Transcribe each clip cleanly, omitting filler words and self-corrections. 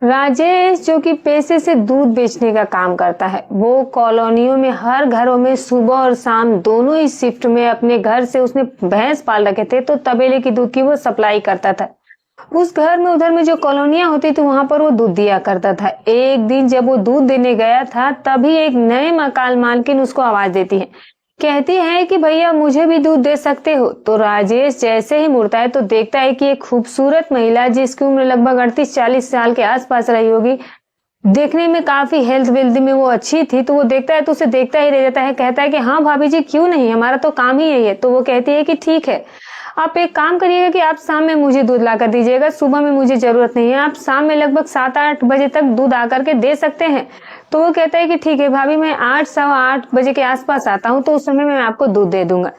राजेश जो कि पेशे से दूध बेचने का काम करता है, वो कॉलोनियों में हर घरों में सुबह और शाम दोनों ही शिफ्ट में अपने घर से उसने भैंस पाल रखे थे, तो तबेले की दूध की वो सप्लाई करता था। उस घर में उधर में जो कॉलोनियां होती थी वहां पर वो दूध दिया करता था। एक दिन जब वो दूध देने गया था तभी एक नए मकान मालकिन उसको आवाज देती है, कहती है कि भैया मुझे भी दूध दे सकते हो। तो राजेश जैसे ही मुड़ता है तो देखता है कि एक खूबसूरत महिला जिसकी उम्र लगभग 38-40 साल के आसपास रही होगी, देखने में काफी हेल्थ वेल्थ में वो अच्छी थी, तो वो देखता है तो उसे देखता ही रह जाता है। कहता है कि हाँ भाभी जी क्यों नहीं, हमारा तो काम ही यही है। तो वो कहती है कि ठीक है, आप एक काम करिएगा कि आप शाम में मुझे दूध ला कर दीजिएगा, सुबह में मुझे जरूरत नहीं है, आप शाम में लगभग 7-8 बजे तक दूध आकर के दे सकते हैं। तो वो कहता है कि ठीक है भाभी, मैं 8-8:15 बजे के आसपास आता हूँ, तो उस समय मैं आपको दूध दे दूंगा।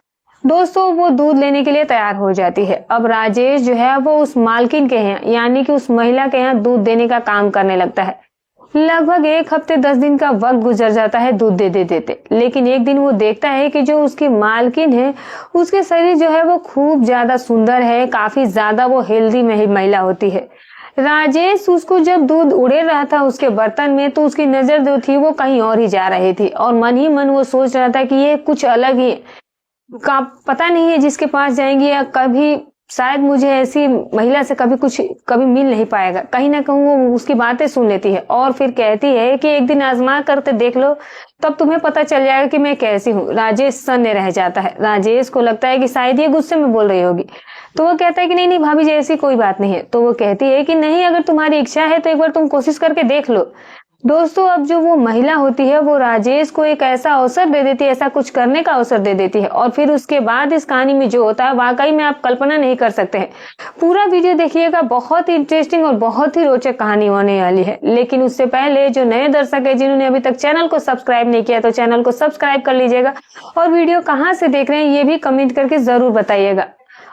दोस्तों वो दूध लेने के लिए तैयार हो जाती है। अब राजेश जो है वो उस मालकिन के यहाँ यानी कि उस महिला के यहाँ दूध देने का काम करने लगता है। लगभग 1 हफ्ते 10 दिन का वक्त गुजर जाता है दूध दे देते, लेकिन एक दिन वो देखता है कि जो उसकी मालकिन है उसके शरीर जो है वो खूब ज्यादा सुंदर है, काफी ज्यादा वो हेल्दी महिला होती है। राजेश उसको जब दूध उड़े रहा था उसके बर्तन में, तो उसकी नजर जो थी वो कहीं और ही जा रही थी और मन ही मन वो सोच रहा था कि ये कुछ अलग ही का पता नहीं है, जिसके पास जाएंगी या कभी शायद मुझे ऐसी महिला से कभी मिल नहीं पाएगा। कहीं ना कहीं वो उसकी बातें सुन लेती है और फिर कहती है कि एक दिन आजमा करके देख लो, तब तुम्हें पता चल जाएगा कि मैं कैसी हूँ। राजेश सन्ने रह जाता है। राजेश को लगता है कि शायद ये गुस्से में बोल रही होगी, तो वो कहता है कि नहीं नहीं भाभी जी ऐसी कोई बात नहीं है। तो वो कहती है कि नहीं, अगर तुम्हारी इच्छा है तो एक बार तुम कोशिश करके देख लो। दोस्तों अब जो वो महिला होती है वो राजेश को एक ऐसा अवसर दे देती है, ऐसा कुछ करने का अवसर दे देती है, और फिर उसके बाद इस कहानी में जो होता है वाकई में आप कल्पना नहीं कर सकते हैं। पूरा वीडियो देखिएगा, बहुत ही इंटरेस्टिंग और बहुत ही रोचक कहानी होने वाली है। लेकिन उससे पहले जो नए दर्शक है जिन्होंने अभी तक चैनल को सब्सक्राइब नहीं किया तो चैनल को सब्सक्राइब कर लीजिएगा, और वीडियो कहाँ से देख रहे हैं ये भी कमेंट करके जरूर बताइएगा।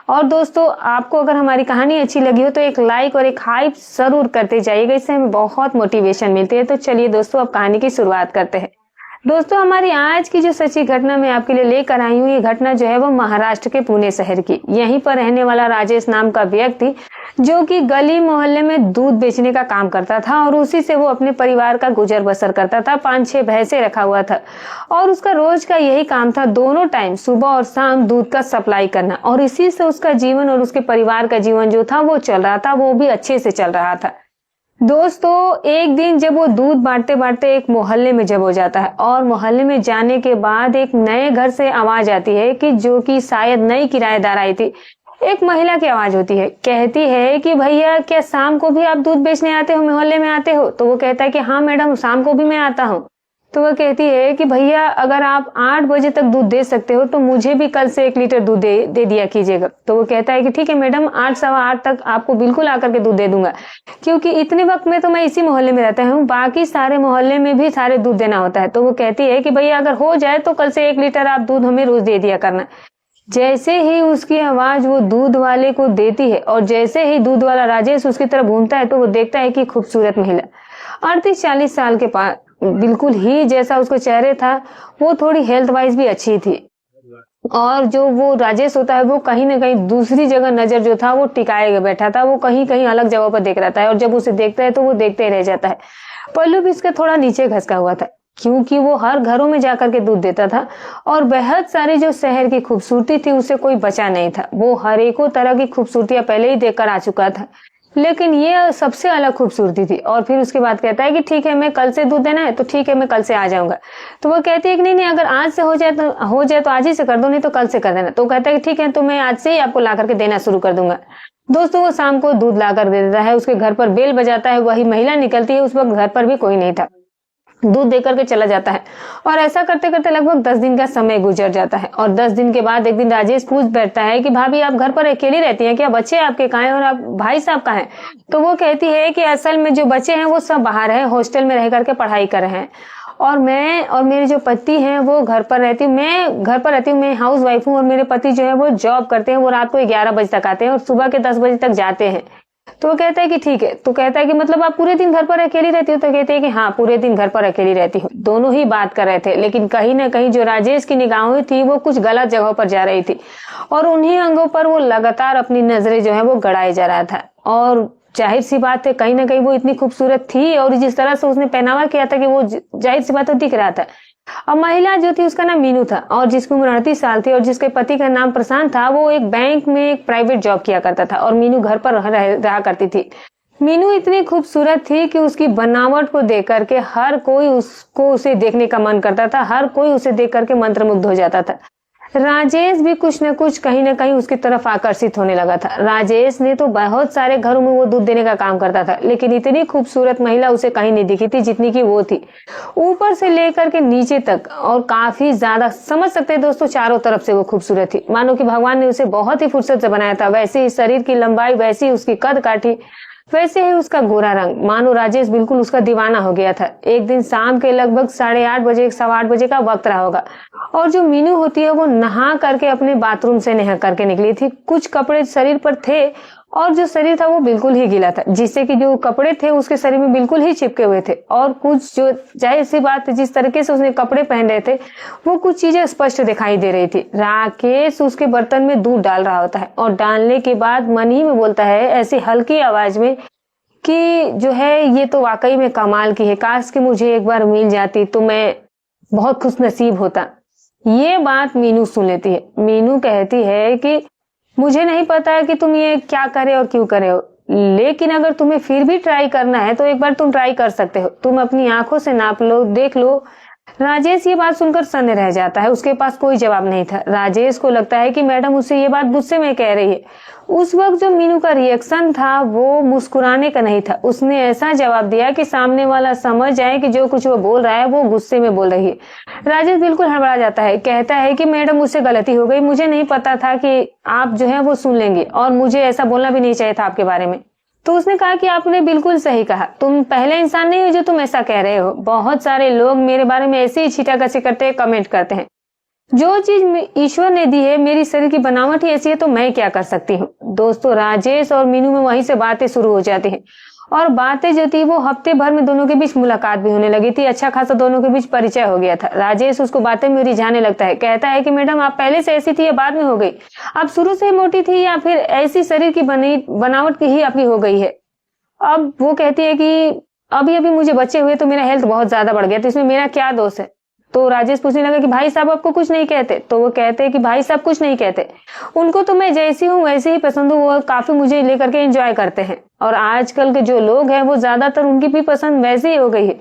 और दोस्तों आपको अगर हमारी कहानी अच्छी लगी हो तो एक लाइक और एक हाइप जरूर करते जाइएगा, इससे हमें बहुत मोटिवेशन मिलती है। तो चलिए दोस्तों अब कहानी की शुरुआत करते हैं। दोस्तों हमारी आज की जो सच्ची घटना मैं आपके लिए लेकर आई हूँ, ये घटना जो है वो महाराष्ट्र के पुणे शहर की। यहीं पर रहने वाला राजेश नाम का व्यक्ति जो कि गली मोहल्ले में दूध बेचने का काम करता था और उसी से वो अपने परिवार का गुजर बसर करता था। 5-6 भैंसे रखा हुआ था और उसका रोज का यही काम था, दोनों टाइम सुबह और शाम दूध का सप्लाई करना, और इसी से उसका जीवन और उसके परिवार का जीवन जो था वो चल रहा था, वो भी अच्छे से चल रहा था। दोस्तों एक दिन जब वो दूध बांटते बांटते एक मोहल्ले में जब हो जाता है, और मोहल्ले में जाने के बाद एक नए घर से आवाज आती है कि जो कि शायद नई किराएदार आई थी। एक महिला की आवाज होती है, कहती है कि भैया क्या शाम को भी आप दूध बेचने आते हो, मोहल्ले में आते हो? तो वो कहता है कि हाँ मैडम शाम को भी मैं आता हूँ। तो वो कहती है कि भैया अगर आप 8 बजे तक दूध दे सकते हो तो मुझे भी कल से 1 लीटर दूध दे दिया कीजिएगा। तो वो कहता है कि ठीक है मैडम, 8-8:15 तक आपको बिल्कुल आकर के दूध दे दूंगा, क्योंकि इतने वक्त में तो मैं इसी मोहल्ले में रहता हूँ, बाकी सारे मोहल्ले में भी सारे दूध देना होता है। तो वो कहती है कि भैया अगर हो जाए तो कल से 1 लीटर आप दूध हमें रोज दे दिया करना। जैसे ही उसकी आवाज वो दूध वाले को देती है और जैसे ही दूध वाला राजेश उसकी तरफ घूमता है तो वो देखता है कि खूबसूरत महिला 38-40 साल के पास, बिल्कुल ही जैसा उसको चेहरे था, वो थोड़ी हेल्थ वाइज भी अच्छी थी। और जो वो राजेश होता है वो कहीं ना कहीं दूसरी जगह नजर जो था वो टिकाए बैठा था, वो कहीं कहीं अलग जगह पर देख रहा था, और जब उसे देखता है तो वो देखते ही रह जाता है। पल्लू भी इसका थोड़ा नीचे घसका हुआ था, क्योंकि वो हर घरों में जाकर के दूध देता था और बेहद सारी जो शहर की खूबसूरती थी उससे कोई बचा नहीं था। वो हर एको तरह की खूबसूरतियां पहले ही देखकर आ चुका था, लेकिन ये सबसे अलग खूबसूरती थी। और फिर उसके बाद कहता है कि ठीक है मैं कल से दूध देना है तो ठीक है मैं कल से आ जाऊंगा। तो वो कहती है कि नहीं नहीं, अगर आज से हो जाए तो आज ही से कर दो, नहीं तो कल से कर देना। तो कहता है कि ठीक है तो मैं आज से ही आपको ला करके देना शुरू कर दूंगा। दोस्तों वो शाम को दूध ला कर दे देता है, उसके घर पर बेल बजाता है, वही महिला निकलती है। उस वक्त घर पर भी कोई नहीं था, दूध देकर के चला जाता है। और ऐसा करते करते लगभग 10 दिन का समय गुजर जाता है। और 10 दिन के बाद एक दिन राजेश पूछ बैठता है कि भाभी आप घर पर अकेली रहती हैं क्या, बच्चे आपके कहाँ हैं और आप भाई साहब कहाँ हैं? तो वो कहती है कि असल में जो बच्चे हैं वो सब बाहर हैं, हॉस्टल में रह करके पढ़ाई कर रहे हैं, और मैं और मेरे जो पति हैं वो घर पर रहती हूँ, मैं घर पर रहती हूँ, मैं हाउस वाइफ हूँ, और मेरे पति जो है वो जॉब करते हैं, वो रात को 11 बजे तक आते हैं और सुबह के 10 बजे तक जाते हैं। तो वो कहता है कि ठीक है। तो कहता है कि मतलब आप पूरे दिन घर पर अकेली रहती हो? तो कहते हैं कि हाँ पूरे दिन घर पर अकेली रहती हूँ। दोनों ही बात कर रहे थे, लेकिन कहीं ना कहीं जो राजेश की निगाहें थी वो कुछ गलत जगहों पर जा रही थी, और उन्हीं अंगों पर वो लगातार अपनी नजरें जो है वो गड़ाए जा रहा था। और जाहिर सी बात है कहीं ना कहीं वो इतनी खूबसूरत थी और जिस तरह से उसने पहनावा किया था कि वो जाहिर सी बात तो दिख रहा था। और महिला जो थी उसका नाम मीनू था और जिसकी उम्र 38 साल थी और जिसके पति का नाम प्रशांत था, वो एक बैंक में एक प्राइवेट जॉब किया करता था और मीनू घर पर रहा करती थी। मीनू इतनी खूबसूरत थी कि उसकी बनावट को देख करके हर कोई उसे देखने का मन करता था, हर कोई उसे देख करके मंत्रमुग्ध हो जाता था। राजेश भी कुछ न कुछ कहीं ना कहीं उसकी तरफ आकर्षित होने लगा था। राजेश ने तो बहुत सारे घरों में वो दूध देने का काम करता था, लेकिन इतनी खूबसूरत महिला उसे कहीं नहीं दिखी थी जितनी की वो थी, ऊपर से लेकर के नीचे तक, और काफी ज्यादा समझ सकते हैं दोस्तों, चारों तरफ से वो खूबसूरत थी। मानो कि भगवान ने उसे बहुत ही फुर्सत से बनाया था। वैसे ही शरीर की लंबाई, वैसी उसकी कद काठी, वैसे ही उसका गोरा रंग, मानो राजेश बिल्कुल उसका दीवाना हो गया था। एक दिन शाम के लगभग 8:30 बजे, 8:15 बजे का वक्त रहा होगा और जो मीनू होती है वो नहा करके अपने बाथरूम से नहा करके निकली थी। कुछ कपड़े शरीर पर थे और जो शरीर था वो बिल्कुल ही गीला था, जिससे कि जो कपड़े थे उसके शरीर में बिल्कुल ही चिपके हुए थे। और कुछ जो जाहिर सी बात जिस तरीके से उसने कपड़े पहन रहे थे वो कुछ चीजें स्पष्ट दिखाई दे रही थी। राकेश उसके बर्तन में दूध डाल रहा होता है और डालने के बाद मन ही में बोलता है ऐसी हल्की आवाज में कि जो है ये तो वाकई में कमाल की है, काश कि मुझे एक बार मिल जाती तो मैं बहुत खुश नसीब होता। ये बात मीनू सुन लेती है। मीनू कहती है कि मुझे नहीं पता कि तुम ये क्या करे और क्यों करे हो, लेकिन अगर तुम्हें फिर भी ट्राई करना है तो एक बार तुम ट्राई कर सकते हो, तुम अपनी आंखों से नाप लो, देख लो। राजेश ये बात सुनकर सन्न रह जाता है, उसके पास कोई जवाब नहीं था। राजेश को लगता है कि मैडम उससे ये बात गुस्से में कह रही है। उस वक्त जो मीनू का रिएक्शन था वो मुस्कुराने का नहीं था, उसने ऐसा जवाब दिया कि सामने वाला समझ जाए कि जो कुछ वो बोल रहा है वो गुस्से में बोल रही है। राजेश बिल्कुल हड़बड़ा जाता है, कहता है कि मैडम मुझसे गलती हो गई, मुझे नहीं पता था कि आप जो है वो सुन लेंगे और मुझे ऐसा बोलना भी नहीं चाहिए था आपके बारे में। तो उसने कहा कि आपने बिल्कुल सही कहा, तुम पहले इंसान नहीं हो जो तुम ऐसा कह रहे हो। बहुत सारे लोग मेरे बारे में ऐसे ही छीटाकछी करते हैं, कमेंट करते हैं। जो चीज ईश्वर ने दी है, मेरी शरीर की बनावट ही ऐसी है तो मैं क्या कर सकती हूँ। दोस्तों राजेश और मीनू में वहीं से बातें शुरू हो जाती हैं और बातें जो थी वो हफ्ते भर में दोनों के बीच मुलाकात भी होने लगी थी। अच्छा खासा दोनों के बीच परिचय हो गया था। राजेश उसको बातें में रिझाने लगता है, कहता है कि मैडम आप पहले से ऐसी थी या बाद में हो गई, आप शुरू से मोटी थी या फिर ऐसी शरीर की बनावट की ही आपकी हो गई है। अब वो कहती है कि अभी अभी मुझे बच्चे हुए तो मेरा हेल्थ बहुत ज्यादा बढ़ गया, तो इसमें मेरा क्या दोष है। तो राजेश पूछने लगा कि भाई साहब आपको कुछ नहीं कहते। तो वो कहते हैं कि भाई साहब कुछ नहीं कहते, उनको तो मैं जैसी हूँ वैसे ही पसंद हूँ, वो काफी मुझे लेकर के एंजॉय करते हैं। और आजकल के जो लोग हैं वो ज्यादातर उनकी भी पसंद वैसे ही हो गई है,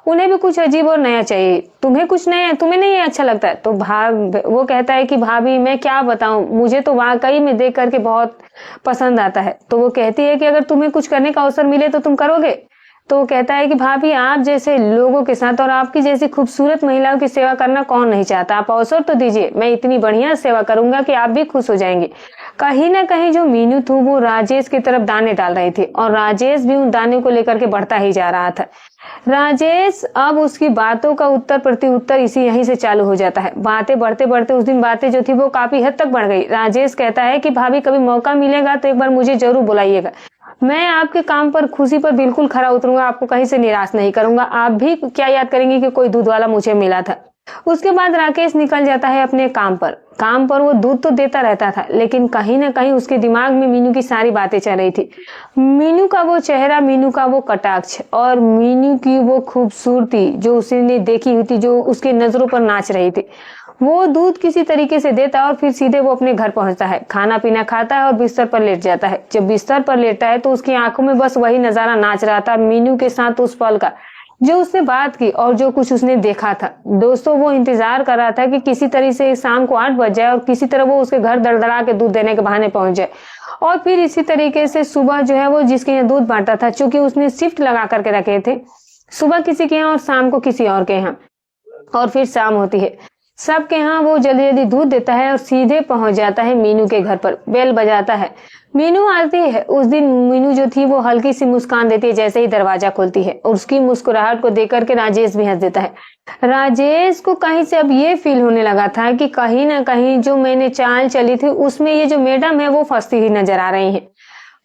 उन्हें भी कुछ अजीब और नया चाहिए। तुम्हें कुछ नया, तुम्हें नहीं अच्छा लगता है। तो वो कहता है कि भाभी मैं क्या बताऊं, मुझे तो वाकई में देख करके बहुत पसंद आता है। तो वो कहती है कि अगर तुम्हें कुछ करने का अवसर मिले तो तुम करोगे। तो वो कहता है कि भाभी आप जैसे लोगों के साथ और आपकी जैसी खूबसूरत महिलाओं की सेवा करना कौन नहीं चाहता, आप अवसर तो दीजिए, मैं इतनी बढ़िया सेवा करूंगा कि आप भी खुश हो जाएंगे। कहीं ना कहीं जो मीनू थी वो राजेश की तरफ दाने डाल रही थी और राजेश भी उन दाने को लेकर के बढ़ता ही जा रहा था। राजेश अब उसकी बातों का उत्तर प्रति उत्तर इसी यहीं से चालू हो जाता है। बातें बढ़ते बढ़ते उस दिन बातें जो थी वो काफी हद तक बढ़ गई। राजेश कहता है कि भाभी कभी मौका मिलेगा तो एक बार मुझे जरूर बुलाइएगा, मैं आपके काम पर, खुशी पर बिल्कुल खरा उतरूंगा, आपको कहीं से निराश नहीं करूंगा। आप भी क्या याद करेंगे कि कोई दूध वाला मुझे मिला था। उसके बाद राकेश निकल जाता है अपने काम पर। वो दूध तो देता रहता था, लेकिन कहीं ना कहीं उसके दिमाग में मीनू की सारी बातें चल रही थी। मीनू का वो चेहरा, मीनू का वो कटाक्ष और मीनू की वो खूबसूरती जो उसने देखी हुई थी, जो उसकी नजरों पर नाच रही थी। वो दूध किसी तरीके से देता है और फिर सीधे वो अपने घर पहुंचता है, खाना पीना खाता है और बिस्तर पर लेट जाता है। जब बिस्तर पर लेटा है तो उसकी आंखों में बस वही नजारा नाच रहा था, मीनू के साथ उस पल का जो उसने बात की और जो कुछ उसने देखा था। दोस्तों वो इंतजार कर रहा था कि किसी तरह से शाम को 8 बज जाए और किसी तरह वो उसके घर दड़दड़ा के दूध देने के बहाने पहुंच जाए और फिर इसी तरीके से सुबह जो है वो जिसके यहाँ दूध बांटता था, चूंकि उसने शिफ्ट लगा करके रखे थे, सुबह किसी के यहाँ और शाम को किसी और के यहाँ, और फिर शाम होती है सबके यहाँ वो जल्दी जल्दी दूध देता है और सीधे पहुंच जाता है मीनू के घर पर। बेल बजाता है, मीनू आती है। उस दिन मीनू जो थी वो हल्की सी मुस्कान देती है जैसे ही दरवाजा खुलती है और उसकी मुस्कुराहट को देख करके राजेश भी हंस देता है। राजेश को कहीं से अब ये फील होने लगा था कि कहीं ना कहीं जो मैंने चाल चली थी उसमें ये जो मैडम है वो फंसती हुई नजर आ रही है।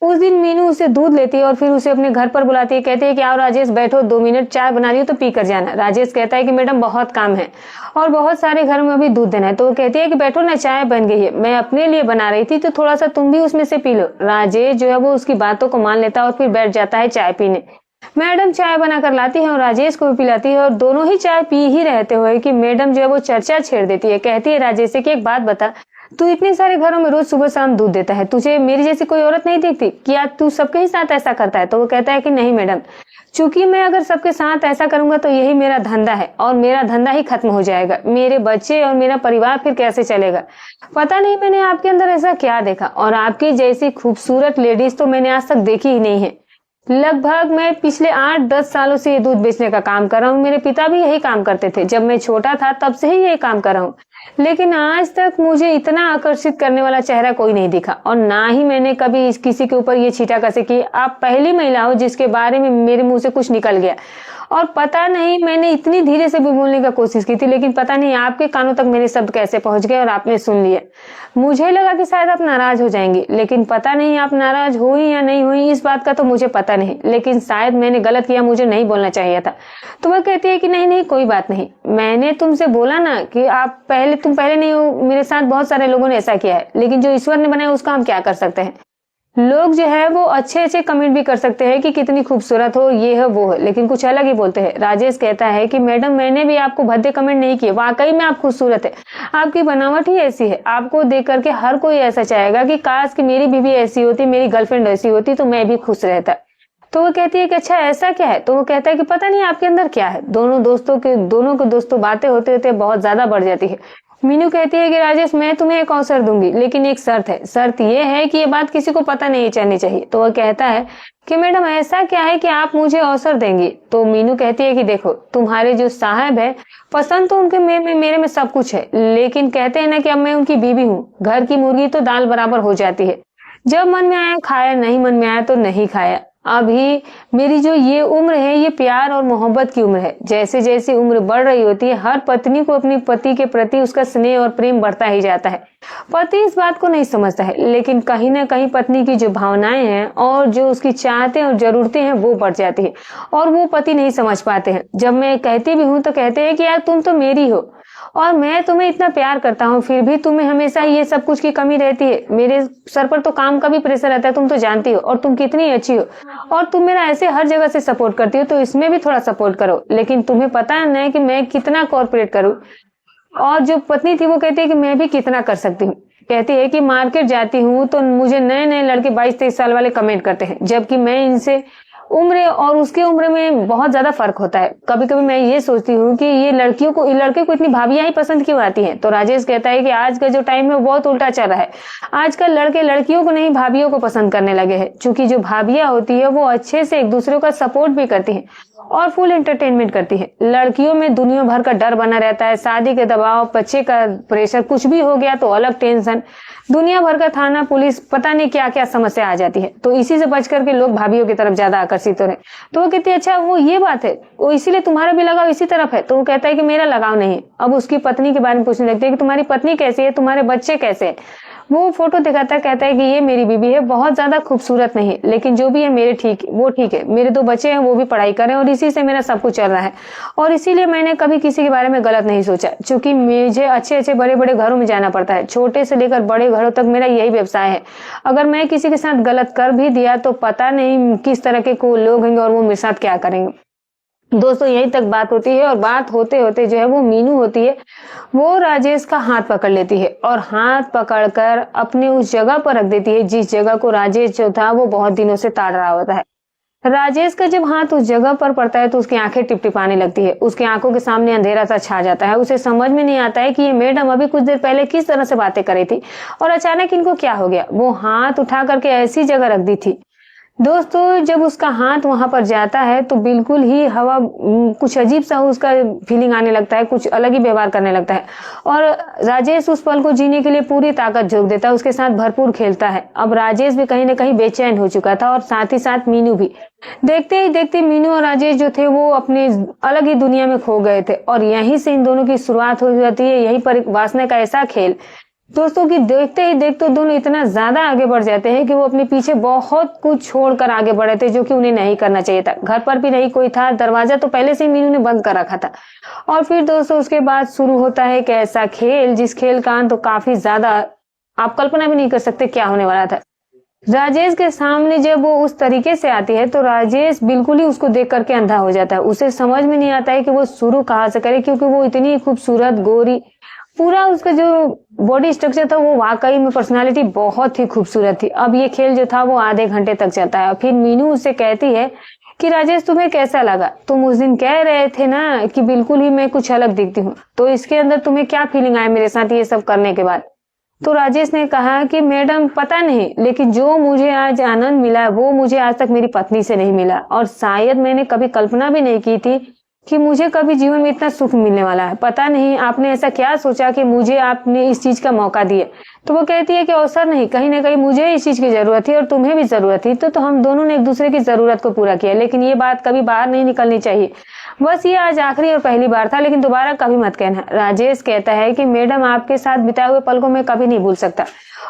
उस दिन मीनू उसे दूध लेती है और फिर उसे अपने घर पर बुलाती है। कहती है कि आओ राजेश बैठो, 2 मिनट चाय बना रही हो तो पी कर जाना। राजेश कहता है कि मैडम बहुत काम है और बहुत सारे घर में अभी दूध देना है। तो वो कहती है कि बैठो ना, चाय बन गई है, मैं अपने लिए बना रही थी तो थोड़ा सा तुम भी उसमें से पी लो। राजेश जो है वो उसकी बातों को मान लेता है और फिर बैठ जाता है चाय पीने। मैडम चाय बनाकर लाती है और राजेश को भी पिलाती है और दोनों ही चाय पी ही रहते हुए कि मैडम जो है वो चर्चा छेड़ देती है। कहती है राजेश से कि एक बात बता, तू इतने सारे घरों में रोज सुबह शाम दूध देता है, तुझे मेरी जैसी कोई औरत नहीं दिखती क्या? तू सबके ही साथ ऐसा करता है? तो वो कहता है कि नहीं मैडम, चूंकि मैं अगर सबके साथ ऐसा करूंगा तो यही मेरा धंधा है और मेरा धंधा ही खत्म हो जाएगा, मेरे बच्चे और मेरा परिवार फिर कैसे चलेगा? पता नहीं मैंने आपके अंदर ऐसा क्या देखा, और आपकी जैसी खूबसूरत लेडीज तो मैंने आज तक देखी ही नहीं है। लगभग मैं पिछले 8-10 सालों से ये दूध बेचने का काम कर रहा हूँ। मेरे पिता भी यही काम करते थे, जब मैं छोटा था तब से ही यही काम कर रहा हूँ, लेकिन आज तक मुझे इतना आकर्षित करने वाला चेहरा कोई नहीं दिखा और ना ही मैंने कभी किसी के ऊपर ये छींटाकशी की। आप पहली महिला हो जिसके बारे में मेरे मुंह से कुछ निकल गया, और पता नहीं मैंने इतनी धीरे से भी बोलने का कोशिश की थी, लेकिन पता नहीं आपके कानों तक मेरे शब्द कैसे पहुंच गए और आपने सुन लिए। मुझे लगा कि शायद आप नाराज हो जाएंगी, लेकिन पता नहीं आप नाराज हुई या नहीं हुई इस बात का तो मुझे पता नहीं, लेकिन शायद मैंने गलत किया, मुझे नहीं बोलना चाहिए था। तो वह कहती है कि नहीं नहीं कोई बात नहीं, मैंने तुमसे बोला ना कि तुम पहले नहीं हो, मेरे साथ बहुत सारे लोगों ने ऐसा किया है, लेकिन जो ईश्वर ने बनाया उसका हम क्या कर सकते हैं। लोग जो है वो अच्छे अच्छे कमेंट भी कर सकते हैं कि कितनी खूबसूरत हो, ये है वो है, लेकिन कुछ अलग ही बोलते हैं। राजेश कहता है कि मैडम मैंने भी आपको भद्दे कमेंट नहीं किए, वाकई में आप खूबसूरत है, आपकी बनावट ही ऐसी है, आपको देख करके हर कोई ऐसा चाहेगा कि काश कि मेरी बीवी ऐसी होती, मेरी गर्लफ्रेंड ऐसी होती तो मैं भी खुश रहता। तो वो कहती है कि अच्छा ऐसा क्या है? तो वो कहता है कि पता नहीं आपके अंदर क्या है। दोनों के दोस्तों बातें होते होते बहुत ज्यादा बढ़ जाती है। मीनू कहती है कि राजेश मैं तुम्हें एक अवसर दूंगी, लेकिन एक शर्त है, शर्त ये है कि ये बात किसी को पता नहीं चलनी चाहिए। तो वह कहता है कि मैडम ऐसा क्या है कि आप मुझे अवसर देंगी? तो मीनू कहती है कि देखो तुम्हारे जो साहब है, पसंद तो उनके मेरे में सब कुछ है, लेकिन कहते हैं ना कि अब मैं उनकी बीवी हूँ, घर की मुर्गी तो दाल बराबर हो जाती है, जब मन में आया खाया, नहीं मन में आया तो नहीं खाया। अभी मेरी जो ये उम्र है ये प्यार और मोहब्बत की उम्र है। जैसे जैसे उम्र बढ़ रही होती है हर पत्नी को अपने पति के प्रति उसका स्नेह और प्रेम बढ़ता ही जाता है। पति इस बात को नहीं समझता है, लेकिन कहीं ना कहीं पत्नी की जो भावनाएं हैं और जो उसकी चाहतें और जरूरतें हैं वो बढ़ जाती है, और वो पति नहीं समझ पाते हैं। जब मैं कहती भी हूँ तो कहते हैं कि यार तुम तो मेरी हो और मैं तुम्हें इतना प्यार करता हूँ, फिर भी तुम्हें हमेशा ये सब कुछ की कमी रहती है। मेरे सर पर तो काम का भी प्रेशर रहता है, तुम तो जानती हो, और तुम कितनी अच्छी हो और तुम मेरा ऐसे हर जगह से सपोर्ट करती हो, तो इसमें भी थोड़ा सपोर्ट करो। लेकिन तुम्हें पता है ना कि मैं कितना कॉर्पोरेट करूँ। और जो पत्नी थी वो कहती है कि मैं भी कितना कर सकती हूँ। कहती है कि मार्केट जाती हूँ तो मुझे नए नए लड़के 22-23 साल वाले कमेंट करते हैं, जबकि मैं इनसे उम्र और उसके उम्र में बहुत ज्यादा फर्क होता है। कभी कभी मैं ये सोचती हूँ कि ये लड़के को इतनी भाभियां ही पसंद क्यों आती हैं। तो राजेश कहता है कि आज का जो टाइम है वो बहुत उल्टा चल रहा है, आजकल लड़के लड़कियों को नहीं भाभियों को पसंद करने लगे हैं, क्योंकि जो भाभियां होती है वो अच्छे से एक दूसरे का सपोर्ट भी करती है और फुल एंटरटेनमेंट करती है। लड़कियों में दुनिया भर का डर बना रहता है, शादी के दबाव, बच्चे का प्रेशर, कुछ भी हो गया तो अलग टेंशन, दुनिया भर का थाना पुलिस, पता नहीं क्या क्या समस्या आ जाती है। तो इसी से बच करके लोग भाभीियों की तरफ ज्यादा आकर्षित हो रहे। तो वो कहती है अच्छा वो ये बात है, वो इसीलिए तुम्हारा भी लगाव इसी तरफ है। तो वो कहता है कि मेरा लगाव नहीं। अब उसकी पत्नी के बारे में पूछने लगती है कि तुम्हारी पत्नी कैसी है, तुम्हारे बच्चे कैसे है। वो फोटो दिखाता है, कहता है कि ये मेरी बीबी है, बहुत ज्यादा खूबसूरत नहीं, लेकिन जो भी है मेरे वो ठीक है, मेरे 2 बच्चे हैं वो भी पढ़ाई कर रहे हैं और इसी से मेरा सब कुछ चल रहा है, और इसीलिए मैंने कभी किसी के बारे में गलत नहीं सोचा, क्योंकि मुझे अच्छे अच्छे बड़े बड़े घरों में जाना पड़ता है, छोटे से लेकर बड़े घरों तक मेरा यही व्यवसाय है। अगर मैं किसी के साथ गलत कर भी दिया तो पता नहीं किस तरह के को लोग होंगे और वो मेरे साथ क्या करेंगे। दोस्तों यहीं तक बात होती है, और बात होते होते जो है वो मीनू होती है, वो राजेश का हाथ पकड़ लेती है और हाथ पकड़कर अपने उस जगह पर रख देती है जिस जगह को राजेश जो था वो बहुत दिनों से ताड़ रहा होता है। राजेश का जब हाथ उस जगह पर पड़ता है तो उसकी आंखें टिपटिपाने लगती है, उसकी आंखों के सामने अंधेरा सा छा जाता है। उसे समझ में नहीं आता है कि ये मैडम अभी कुछ देर पहले किस तरह से बातें कर रही थी और अचानक इनको क्या हो गया। वो हाथ उठा करके ऐसी जगह रख दी थी। दोस्तों जब उसका हाथ वहां पर जाता है तो बिल्कुल ही हवा कुछ अजीब सा उसका फीलिंग आने लगता है, कुछ अलग ही व्यवहार करने लगता है, और राजेश उस पल को जीने के लिए पूरी ताकत झोंक देता है, उसके साथ भरपूर खेलता है। अब राजेश भी कहीं ना कहीं बेचैन हो चुका था और साथ ही साथ मीनू भी। देखते ही देखते मीनू और राजेश जो थे वो अपने अलग ही दुनिया में खो गए थे, और यहीं से इन दोनों की शुरुआत हो जाती है। यहीं पर एक वासना का ऐसा खेल दोस्तों की देखते ही देखते दोनों इतना ज्यादा आगे बढ़ जाते हैं कि वो अपने पीछे बहुत कुछ छोड़कर आगे बढ़े थे, जो कि उन्हें नहीं करना चाहिए था। घर पर भी नहीं कोई था, दरवाजा तो पहले से ही मीनू ने बंद कर रखा था। और फिर दोस्तों उसके बाद शुरू होता है एक ऐसा खेल जिस खेल का अंत तो काफी ज्यादा आप कल्पना भी नहीं कर सकते क्या होने वाला था। राजेश के सामने जब वो उस तरीके से आती है तो राजेश बिल्कुल ही उसको देख करके अंधा हो जाता है। उसे समझ में नहीं आता है कि वो शुरू कहाँ से करे, क्योंकि वो इतनी खूबसूरत गोरी, पूरा उसका जो बॉडी स्ट्रक्चर था वो वाकई में पर्सनालिटी बहुत ही खूबसूरत थी। अब ये खेल जो था वो आधे घंटे तक चलता है। फिर मीनू उससे कहती है कि राजेश तुम्हें कैसा लगा, तुम उस दिन कह रहे थे ना कि बिल्कुल ही मैं कुछ अलग दिखती हूँ, तो इसके अंदर तुम्हें क्या फीलिंग आया मेरे साथ ये सब करने के बाद। तो राजेश ने कहा कि मैडम पता नहीं, लेकिन जो मुझे आज आनंद मिला वो मुझे आज तक मेरी पत्नी से नहीं मिला, और शायद मैंने कभी कल्पना भी नहीं की थी कि मुझे कभी जीवन में इतना सुख मिलने वाला है। पता नहीं आपने ऐसा क्या सोचा कि मुझे आपने इस चीज का मौका दिया। तो वो कहती है कि अवसर नहीं, कहीं ना कहीं मुझे इस चीज की जरूरत थी और तुम्हें भी जरूरत थी, तो हम दोनों ने एक दूसरे की जरूरत को पूरा किया। लेकिन ये बात कभी बाहर नहीं निकलनी चाहिए। बस ये आज आखिरी और पहली बार था, लेकिन दोबारा कभी मत कहना। राजेश कहता है कि मैडम आपके साथ बिताए हुए पल को मैं कभी नहीं भूल सकता,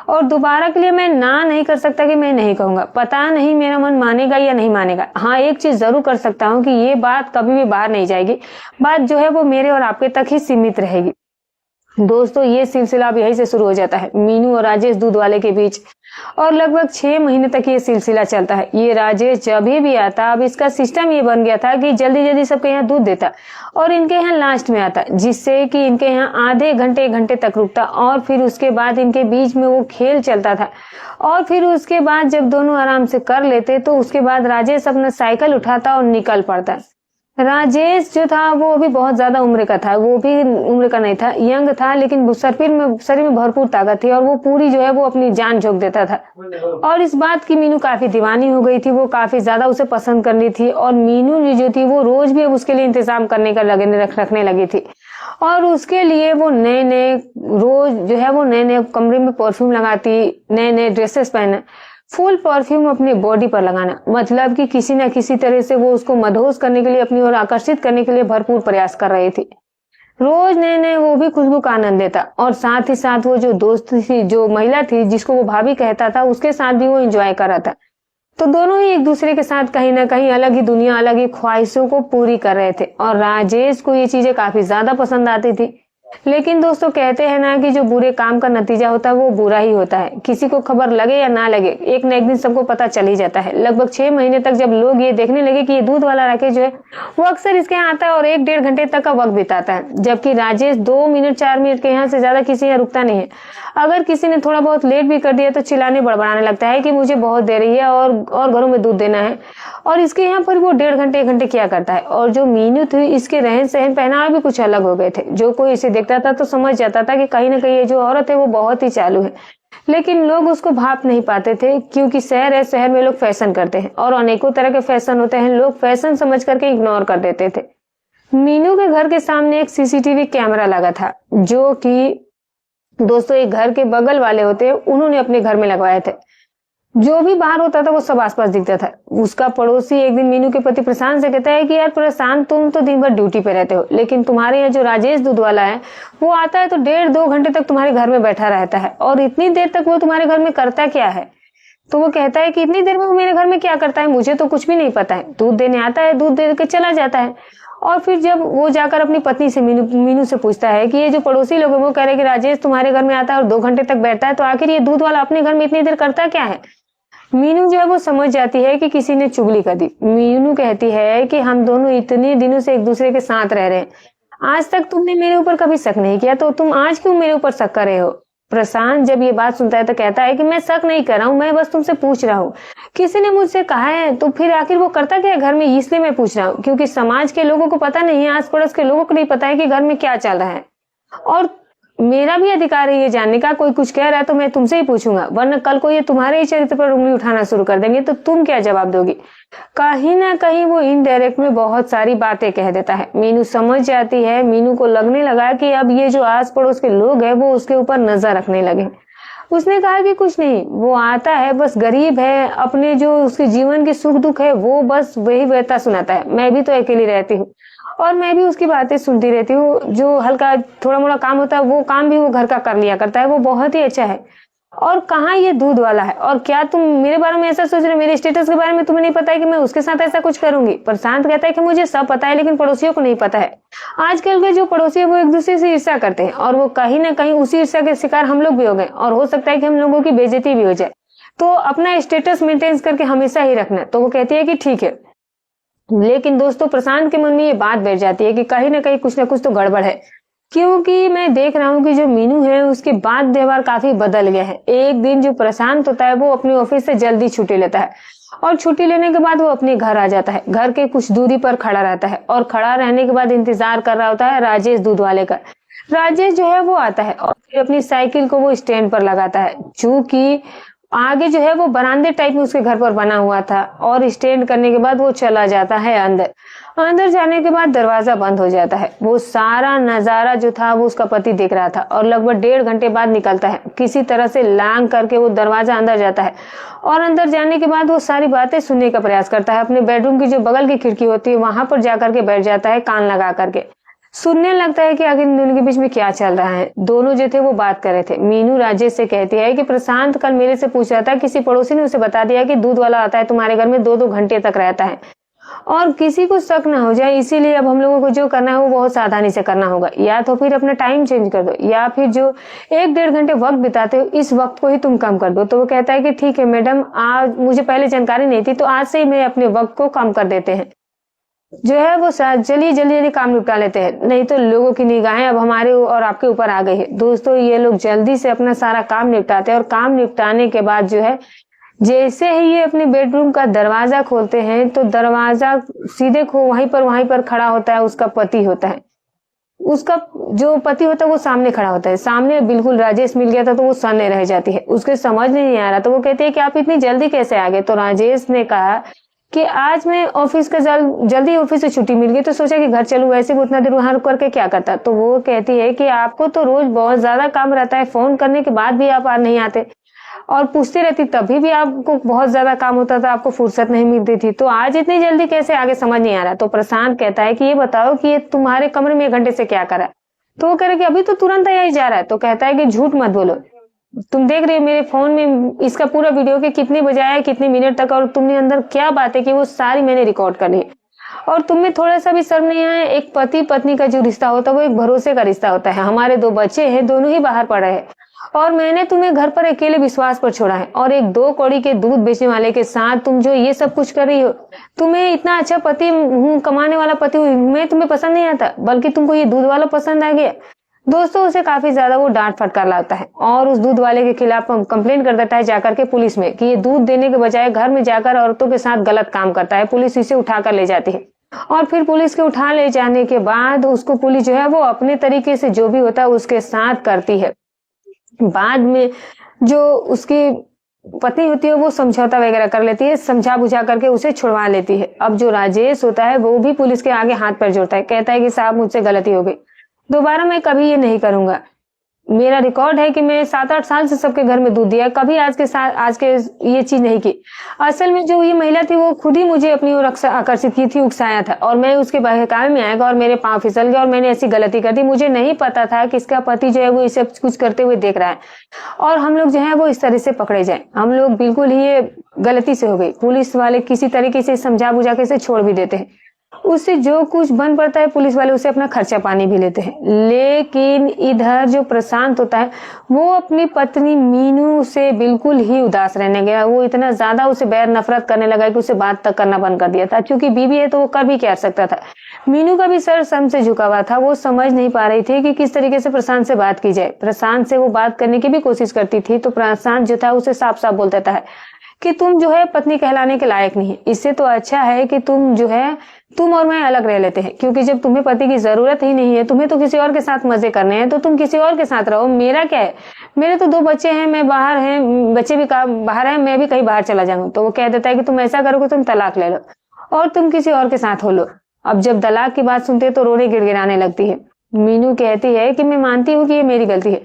और दोबारा के लिए मैं ना नहीं कर सकता कि मैं नहीं कहूंगा। पता नहीं मेरा मन मानेगा या नहीं मानेगा। हाँ, एक चीज जरूर कर सकता हूँ कि ये बात कभी भी बाहर नहीं जाएगी। बात जो है वो मेरे और आपके तक ही सीमित रहेगी। दोस्तों ये सिलसिला अब यहीं से शुरू हो जाता है, मीनू और राजेश दूध वाले के बीच, और लगभग 6 महीने तक ये सिलसिला चलता है। ये राजेश जब भी आता, अब इसका सिस्टम ये बन गया था कि जल्दी जल्दी सबके यहाँ दूध देता और इनके यहाँ लास्ट में आता, जिससे कि इनके यहाँ आधे घंटे 1 घंटे तक रुकता, और फिर उसके बाद इनके बीच में वो खेल चलता था। और फिर उसके बाद जब दोनों आराम से कर लेते तो उसके बाद राजेश अपना साइकिल उठाता और निकल पड़ता। राजेश जो था वो अभी बहुत ज्यादा उम्र का था, वो भी उम्र का नहीं था, यंग था, लेकिन शरीर में भरपूर ताकत थी और वो पूरी जो है वो अपनी जान झोंक देता था। और इस बात की मीनू काफी दीवानी हो गई थी, वो काफी ज्यादा उसे पसंद करनी थी, और मीनू जो थी वो रोज भी अब उसके लिए इंतजाम करने का रखने लगी थी। और उसके लिए वो नए नए रोज जो है वो नए नए कमरे में परफ्यूम लगाती, नए नए ड्रेसेस पहना, फुल परफ्यूम अपनी बॉडी पर लगाना, मतलब कि किसी न किसी तरह से वो उसको मदहोश करने के लिए, अपनी ओर आकर्षित करने के लिए भरपूर प्रयास कर रही थी। रोज नए नए वो भी खुशबू का आनंद लेता, और साथ ही साथ वो जो दोस्त थी, जो महिला थी जिसको वो भाभी कहता था, उसके साथ भी वो एंजॉय कर रहा था। तो दोनों ही एक दूसरे के साथ कहीं ना कहीं अलग ही दुनिया, अलग ही ख्वाहिशों को पूरी कर रहे थे, और राजेश को ये चीजें काफी ज्यादा पसंद आती थी। लेकिन दोस्तों कहते हैं ना कि जो बुरे काम का नतीजा होता है वो बुरा ही होता है। किसी को खबर लगे या ना लगे, एक न एक दिन सबको पता चल ही जाता है। लगभग 6 महीने तक जब लोग ये देखने लगे कि ये दूध वाला राकेश जो है वो अक्सर इसके यहाँ आता है और 1-1.5 घंटे तक का वक्त बिताता है, जबकि राजेश 2 मिनट 4 मिनट के यहाँ से ज्यादा किसी यहाँ रुकता नहीं है। अगर किसी ने थोड़ा बहुत लेट भी कर दिया तो चिल्लाने बड़बड़ाने लगता है कि मुझे बहुत देर ही है और घरों में दूध देना है। और इसके यहाँ पर वो 1.5 घंटे 1 घंटे क्या करता है। और जो मीनू थी, इसके रहन सहन पहनावा भी कुछ अलग हो गए थे। जो कोई इसे देखता था तो समझ जाता था कि कहीं ना कहीं ये जो औरत है वो बहुत ही चालू है, लेकिन लोग उसको भाप नहीं पाते थे, क्योंकि शहर है, शहर में लोग फैशन करते हैं और अनेकों तरह के फैशन होते हैं, लोग फैशन समझ करके इग्नोर कर देते थे। मीनू के घर के सामने एक सीसीटीवी कैमरा लगा था, जो कि दोस्तों एक घर के बगल वाले होते उन्होंने अपने घर में लगवाए थे। जो भी बाहर होता था वो सब आसपास दिखता था। उसका पड़ोसी एक दिन मीनू के पति प्रशांत से कहता है कि यार प्रशांत, तुम तो दिन भर ड्यूटी पे रहते हो, लेकिन तुम्हारे यहाँ जो राजेश दूध वाला है वो आता है तो 1.5-2 घंटे तक तुम्हारे घर में बैठा रहता है, और इतनी देर तक वो तुम्हारे घर में करता क्या है। तो वो कहता है कि इतनी देर में वो मेरे घर में क्या करता है, मुझे तो कुछ भी नहीं पता है। दूध देने आता है, दूध दे के चला जाता है। और फिर जब वो जाकर अपनी पत्नी से मीनू से पूछता है कि ये जो पड़ोसी लोग हैं वो कह रहे कि राजेश तुम्हारे घर में आता है और 2 घंटे तक बैठता है, तो आखिर ये दूध वाला अपने घर में इतनी देर करता क्या है। मीनू जो है वो समझ जाती है कि किसी ने चुगली कर दी। मीनू कहती है कि हम दोनों इतने दिनों से एक दूसरे के साथ रह रहे हैं, आज तक तुमने मेरे ऊपर कभी शक नहीं किया, तो तुम आज क्यों मेरे ऊपर शक कर रहे हो। प्रशांत जब ये बात सुनता है तो कहता है कि मैं शक नहीं कर रहा हूँ, मैं बस तुमसे पूछ रहा हूँ, किसी ने मुझसे कहा है तो फिर आखिर वो करता क्या है घर में, इसलिए मैं पूछ रहा हूँ, क्योंकि समाज के लोगों को पता नहीं है, आस पड़ोस के लोगों को नहीं पता है कि घर में क्या चल रहा है, और मेरा भी अधिकार है ये जानने का। कोई कुछ कह रहा है तो मैं तुमसे ही पूछूंगा, वरना कल को ये तुम्हारे ही चरित्र पर उंगली उठाना शुरू कर देंगे तो तुम क्या जवाब दोगी। कहीं ना कहीं वो इनडायरेक्ट में बहुत सारी बातें कह देता है। मीनू समझ जाती है, मीनू को लगने लगा कि अब ये जो आस पड़ोस के लोग हैं वो उसके ऊपर नजर रखने लगे। उसने कहा कि कुछ नहीं, वो आता है, बस गरीब है, अपने जो उसके जीवन के सुख दुख है वो बस वही व्यथा सुनाता है, मैं भी तो अकेली रहती हूँ। और मैं भी उसकी बातें सुनती रहती हूँ। जो हल्का थोड़ा मोड़ा काम होता है वो काम भी वो घर का कर लिया करता है, वो बहुत ही अच्छा है। और कहाँ ये दूध वाला है, और क्या तुम मेरे बारे में ऐसा सोच रहे हो, मेरे स्टेटस के बारे में तुम्हें नहीं पता है कि मैं उसके साथ ऐसा कुछ करूंगी। प्रशांत कहता है कि मुझे सब पता है लेकिन पड़ोसियों को नहीं पता है। आजकल के जो पड़ोसी है वो एक दूसरे से ईर्ष्या करते हैं, और वो कहीं ना कहीं उसी ईर्ष्या के शिकार हम लोग भी हो गए, और हो सकता है कि हम लोगों की बेइज्जती भी हो जाए। तो अपना स्टेटस मेंटेन करके हमेशा ही रखना। तो वो कहती है कि ठीक है। लेकिन दोस्तों प्रशांत के मन में ये बात बैठ जाती है कि कहीं ना कहीं कुछ ना कुछ तो गड़बड़ है, क्योंकि मैं देख रहा हूँ कि जो मीनू है उसके बाद व्यवहार काफी बदल गया है। एक दिन जो प्रशांत होता है वो अपने ऑफिस से जल्दी छुट्टी लेता है, और छुट्टी लेने के बाद वो अपने घर आ जाता है। घर के कुछ दूरी पर खड़ा रहता है, और खड़ा रहने के बाद इंतजार कर रहा होता है राजेश दूध वाले का। राजेश जो है वो आता है और फिर अपनी साइकिल को वो स्टैंड पर लगाता है, चूंकि आगे जो है वो बरामदे टाइप में उसके घर पर बना हुआ था। और स्टैंड करने के बाद वो चला जाता है अंदर। अंदर जाने के बाद दरवाजा बंद हो जाता है। वो सारा नजारा जो था वो उसका पति देख रहा था, और लगभग 1.5 घंटे बाद निकलता है। किसी तरह से लांग करके वो दरवाजा अंदर जाता है, और अंदर जाने के बाद वो सारी बातें सुनने का प्रयास करता है। अपने बेडरूम की जो बगल की खिड़की होती है वहां पर जाकर के बैठ जाता है, कान लगा करके सुनने लगता है कि आखिर इन दोनों के बीच में क्या चल रहा है। दोनों जो थे वो बात कर रहे थे। मीनू राजेश से कहती है कि प्रशांत कल मेरे से पूछ रहा था, किसी पड़ोसी ने उसे बता दिया कि दूध वाला आता है तुम्हारे घर में, 2-2 घंटे तक रहता है, और किसी को शक ना हो जाए, इसीलिए अब हम लोगों को जो करना है वो बहुत सावधानी से करना होगा। या तो फिर अपना टाइम चेंज कर दो, या फिर जो 1-1.5 घंटे वक्त बिताते हो इस वक्त को ही तुम कम कर दो। तो वो कहता है कि ठीक है मैडम, आज मुझे पहले जानकारी नहीं थी, तो आज से ही मैं अपने वक्त को कम कर देते हैं। जो है वो चलिए जल्दी जल्दी काम निपटा लेते हैं, नहीं तो लोगों की निगाहें अब हमारे और आपके ऊपर आ गई है। दोस्तों ये लोग जल्दी से अपना सारा काम निपटाते हैं, और काम निपटाने के बाद जो है जैसे ही ये अपने बेडरूम का दरवाजा खोलते हैं तो दरवाजा सीधे वहीं पर खड़ा होता है उसका पति होता है। उसका जो पति होता है वो सामने खड़ा होता है। सामने बिल्कुल राजेश मिल गया था, तो वो सन्ने रह जाती है, उसके समझ नहीं आ रहा। तो वो कहती है कि आप इतनी जल्दी कैसे आ गए। तो राजेश ने कहा कि आज मैं ऑफिस का जल्दी ऑफिस से छुट्टी मिल गई, तो सोचा कि घर चलूं, वैसे भी उतना देर वहां रुक करके क्या करता। तो वो कहती है कि आपको तो रोज बहुत ज्यादा काम रहता है, फोन करने के बाद भी आप नहीं आते, और पूछती रहती तभी भी आपको बहुत ज्यादा काम होता था, आपको फुर्सत नहीं मिलती थी, तो आज इतनी जल्दी कैसे आगे समझ नहीं आ रहा। तो प्रशांत कहता है कि ये बताओ कि ये तुम्हारे कमरे में 1 घंटे से क्या करा। तो वो कह रहे कि अभी तो तुरंत यही जा रहा है। तो कहता है कि झूठ मत बोलो, तुम देख रही हो मेरे फोन में इसका पूरा वीडियो के कितने बजे आया, कितने मिनट तक, और तुमने अंदर क्या बातें की वो सारी मैंने रिकॉर्ड कर ली। और तुम्हें थोड़ा सा भी शर्म नहीं आया। एक पति पत्नी का जो रिश्ता होता है वो एक भरोसे का रिश्ता होता है। हमारे 2 बच्चे हैं, दोनों ही बाहर पड़े हैं, और मैंने तुम्हें घर पर अकेले विश्वास पर छोड़ा है, और एक 2 कौड़ी के दूध बेचने वाले के साथ तुम जो ये सब कुछ कर रही हो। तुम्हें इतना अच्छा पति हूँ, कमाने वाला पति हूँ, मैं तुम्हें पसंद नहीं आता, बल्कि तुमको ये दूध वाला पसंद आ गया। दोस्तों उसे काफी ज्यादा वो डांट फटकार लाता है, और उस दूध वाले के खिलाफ कंप्लेंट कर देता है जाकर के पुलिस में, कि ये दूध देने के बजाय घर में जाकर औरतों के साथ गलत काम करता है। पुलिस इसे उठाकर ले जाती है, और फिर पुलिस के उठा ले जाने के बाद उसको पुलिस जो है वो अपने तरीके से जो भी होता है उसके साथ करती है। बाद में जो उसकी पत्नी होती है वो समझौता वगैरह कर लेती है, समझा बुझा करके उसे छुड़वा लेती है। अब जो राजेश होता है वो भी पुलिस के आगे हाथ पैर जोड़ता है, कहता है कि साहब मुझसे गलती हो गई, दोबारा मैं कभी ये नहीं करूंगा। मेरा रिकॉर्ड है कि मैं 7-8 साल से सबके घर में दूध दिया, कभी आज के ये चीज नहीं की। असल में जो ये महिला थी वो खुद ही मुझे अपनी ओर आकर्षित की थी, उकसाया था, और मैं उसके बहकावे में आएगा और मेरे पांव फिसल गया, और मैंने ऐसी गलती कर दी। मुझे नहीं पता था कि इसका पति जो है वो इसे कुछ करते हुए देख रहा है, और हम लोग जो है वो इस तरह से पकड़े जाए। हम लोग बिल्कुल ही ये गलती से हो गई। पुलिस वाले किसी तरीके से समझा बुझा के इसे छोड़ भी देते हैं, उससे जो कुछ बन पड़ता है पुलिस वाले उसे अपना खर्चा पानी भी लेते हैं। लेकिन इधर जो प्रशांत होता है वो अपनी पत्नी मीनू से बिल्कुल ही उदास रहने गया। वो इतना ज्यादा उसे बैर नफरत करने लगा कि उसे बात तक करना बंद कर दिया था। क्योंकि बीवी है तो वो कर भी क्या सकता था। मीनू का भी सर सम से झुका हुआ था, वो समझ नहीं पा रही थी कि किस तरीके से प्रशांत से बात की जाए। प्रशांत से वो बात करने की भी कोशिश करती थी तो प्रशांत जो था उसे साफ साफ बोल देता है कि तुम जो है पत्नी कहलाने के लायक नहीं है। इससे तो अच्छा है कि तुम और मैं अलग रह लेते हैं, क्योंकि जब तुम्हें पति की जरूरत ही नहीं है, तुम्हें तो किसी और के साथ मजे करने हैं, तो तुम किसी और के साथ रहो। मेरा क्या है, मेरे तो 2 बच्चे हैं, मैं बाहर हैं, बच्चे भी बाहर हैं, मैं भी कहीं बाहर चला जाऊंगा। तो वो कह देता है कि तुम ऐसा करोगे, तुम तलाक ले लो और तुम किसी और के साथ हो लो। अब जब तलाक की बात सुनते हैं तो रोने गिड़गिड़ाने लगती है। मीनू कहती है कि मैं मानती हूँ कि ये मेरी गलती है,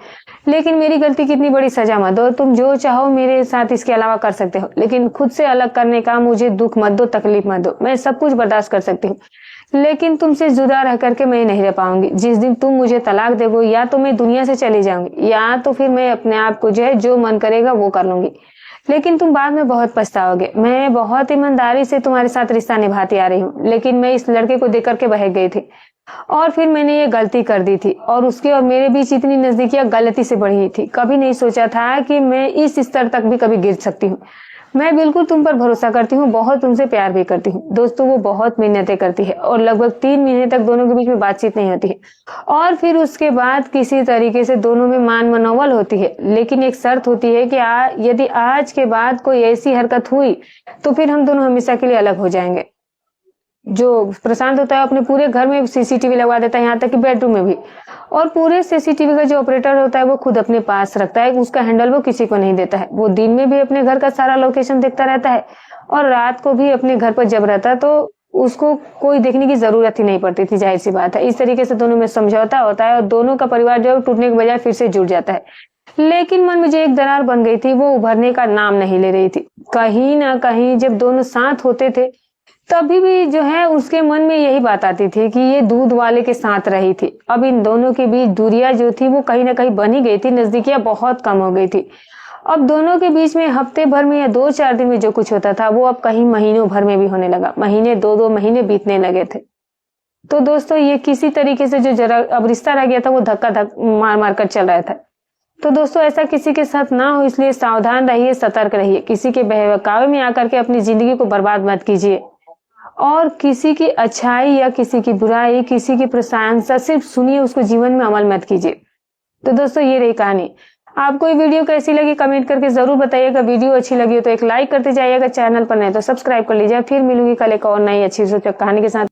लेकिन मेरी गलती कितनी बड़ी सजा मत दो। तुम जो चाहो मेरे साथ इसके अलावा कर सकते हो, लेकिन खुद से अलग करने का मुझे दुख मत दो, तकलीफ मत दो। मैं सब कुछ बर्दाश्त कर सकती हूँ, लेकिन तुमसे जुदा रह करके मैं नहीं रह पाऊंगी। जिस दिन तुम मुझे तलाक दोगे, या तो मैं दुनिया से चली जाऊंगी, या तो फिर मैं अपने आप को जो है जो मन करेगा वो कर लूंगी, लेकिन तुम बाद में बहुत पछताओगे। मैं बहुत ईमानदारी से तुम्हारे साथ रिश्ता निभाती आ रही हूँ, लेकिन मैं इस लड़के को देख करके बहक गई थी, और फिर मैंने ये गलती कर दी थी, और उसके और मेरे बीच इतनी नजदीकियां गलती से बढ़ी थी। कभी नहीं सोचा था कि मैं इस स्तर तक भी कभी गिर सकती हूँ। मैं बिल्कुल तुम पर भरोसा करती हूँ, बहुत तुमसे प्यार भी करती हूँ। दोस्तों, वो बहुत मिन्नतें करती है और लगभग 3 महीने तक दोनों के बीच में बातचीत नहीं होती है, और फिर उसके बाद किसी तरीके से दोनों में मान मनोवल होती है। लेकिन एक शर्त होती है कि यदि आज के बाद कोई ऐसी हरकत हुई तो फिर हम दोनों हमेशा के लिए अलग हो जाएंगे। जो प्रशांत होता है अपने पूरे घर में सीसीटीवी लगवा देता है, यहाँ तक कि बेडरूम में भी, और पूरे सीसीटीवी का जो ऑपरेटर होता है वो खुद अपने पास रखता है, उसका हैंडल वो किसी को नहीं देता है। वो दिन में भी अपने घर का सारा लोकेशन देखता रहता है, और रात को भी अपने घर पर जब रहता है तो उसको कोई देखने की जरूरत ही नहीं पड़ती थी। जाहिर सी बात है, इस तरीके से दोनों में समझौता होता है और दोनों का परिवार जो टूटने के बजाय फिर से जुड़ जाता है। लेकिन मन में जो एक दरार बन गई थी वो उभरने का नाम नहीं ले रही थी। कहीं ना कहीं जब दोनों साथ होते थे तभी भी जो है उसके मन में यही बात आती थी कि ये दूध वाले के साथ रही थी। अब इन दोनों के बीच दूरियां जो थी वो कहीं ना कहीं बनी गई थी, नजदीकियां बहुत कम हो गई थी। अब दोनों के बीच में हफ्ते भर में या 2-4 दिन में जो कुछ होता था वो अब कहीं महीनों भर में भी होने लगा। महीने 2-2 महीने बीतने लगे थे। तो दोस्तों, ये किसी तरीके से जो जरा अब रिश्ता रह गया था वो धक्का मार मार कर चल रहा था। तो दोस्तों, ऐसा किसी के साथ ना हो, इसलिए सावधान रहिए, सतर्क रहिए। किसी के बहकावे में आकर के अपनी जिंदगी को बर्बाद मत कीजिए, और किसी की अच्छाई या किसी की बुराई, किसी की प्रशंसा सिर्फ सुनिए, उसको जीवन में अमल मत कीजिए। तो दोस्तों, ये रही कहानी। आपको ये वीडियो कैसी लगी कमेंट करके जरूर बताइएगा। वीडियो अच्छी लगी हो तो एक लाइक करते जाइएगा, चैनल पर नहीं तो सब्सक्राइब कर लीजिए। फिर मिलूंगी कल एक और नई अच्छी रोचक कहानी के साथ।